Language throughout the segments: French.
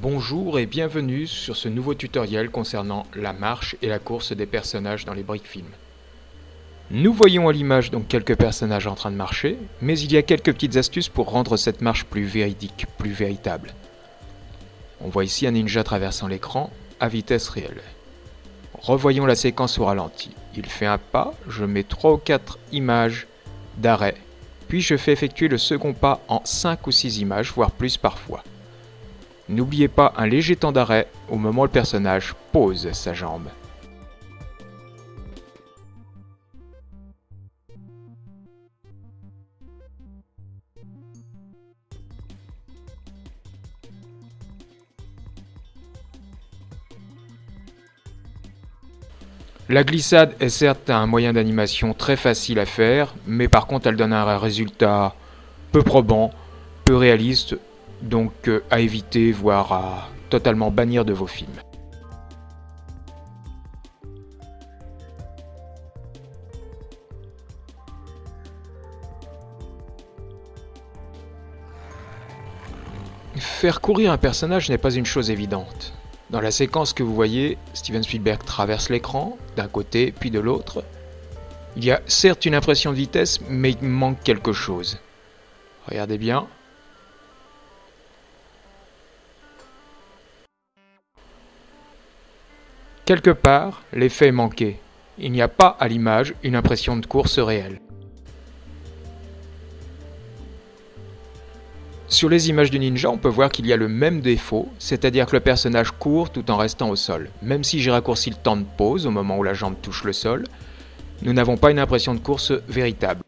Bonjour et bienvenue sur ce nouveau tutoriel concernant la marche et la course des personnages dans les briques-films. Nous voyons à l'image donc quelques personnages en train de marcher, mais il y a quelques petites astuces pour rendre cette marche plus véridique, plus véritable. On voit ici un ninja traversant l'écran à vitesse réelle. Revoyons la séquence au ralenti. Il fait un pas, je mets 3 ou 4 images d'arrêt, puis je fais effectuer le second pas en 5 ou 6 images, voire plus parfois. N'oubliez pas un léger temps d'arrêt au moment où le personnage pose sa jambe. La glissade est certes un moyen d'animation très facile à faire, mais par contre elle donne un résultat peu probant, peu réaliste, donc à éviter, voire à totalement bannir de vos films. Faire courir un personnage n'est pas une chose évidente. Dans la séquence que vous voyez, Steven Spielberg traverse l'écran, d'un côté puis de l'autre. Il y a certes une impression de vitesse, mais il manque quelque chose. Regardez bien. Quelque part, l'effet est manqué. Il n'y a pas à l'image une impression de course réelle. Sur les images du ninja, on peut voir qu'il y a le même défaut, c'est-à-dire que le personnage court tout en restant au sol. Même si j'ai raccourci le temps de pause au moment où la jambe touche le sol, nous n'avons pas une impression de course véritable.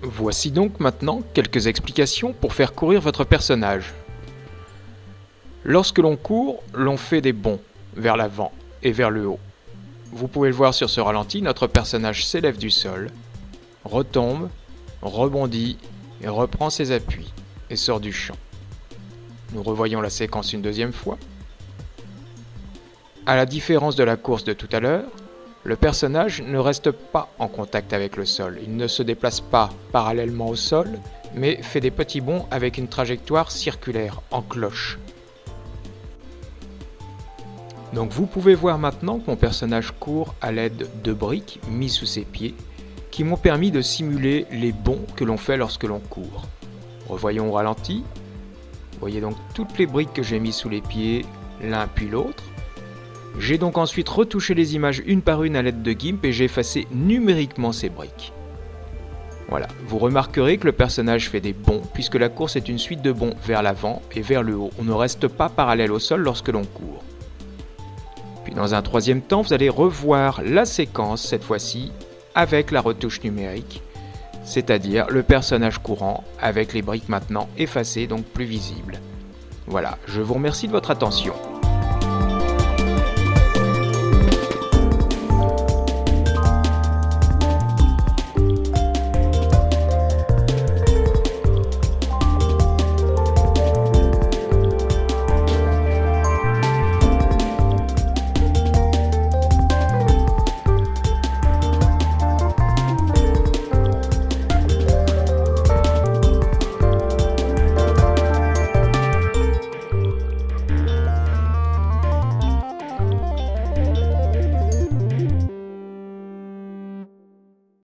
Voici donc maintenant quelques explications pour faire courir votre personnage. Lorsque l'on court, l'on fait des bonds vers l'avant et vers le haut. Vous pouvez le voir sur ce ralenti, notre personnage s'élève du sol, retombe, rebondit et reprend ses appuis et sort du champ. Nous revoyons la séquence une deuxième fois. À la différence de la course de tout à l'heure, le personnage ne reste pas en contact avec le sol. Il ne se déplace pas parallèlement au sol, mais fait des petits bonds avec une trajectoire circulaire, en cloche. Donc vous pouvez voir maintenant que mon personnage court à l'aide de briques mises sous ses pieds, qui m'ont permis de simuler les bonds que l'on fait lorsque l'on court. Revoyons au ralenti. Vous voyez donc toutes les briques que j'ai mises sous les pieds, l'un puis l'autre. J'ai donc ensuite retouché les images une par une à l'aide de GIMP et j'ai effacé numériquement ces briques. Voilà, vous remarquerez que le personnage fait des bonds puisque la course est une suite de bonds vers l'avant et vers le haut. On ne reste pas parallèle au sol lorsque l'on court. Puis dans un troisième temps, vous allez revoir la séquence, cette fois-ci, avec la retouche numérique, c'est-à-dire le personnage courant avec les briques maintenant effacées, donc plus visibles. Voilà, je vous remercie de votre attention.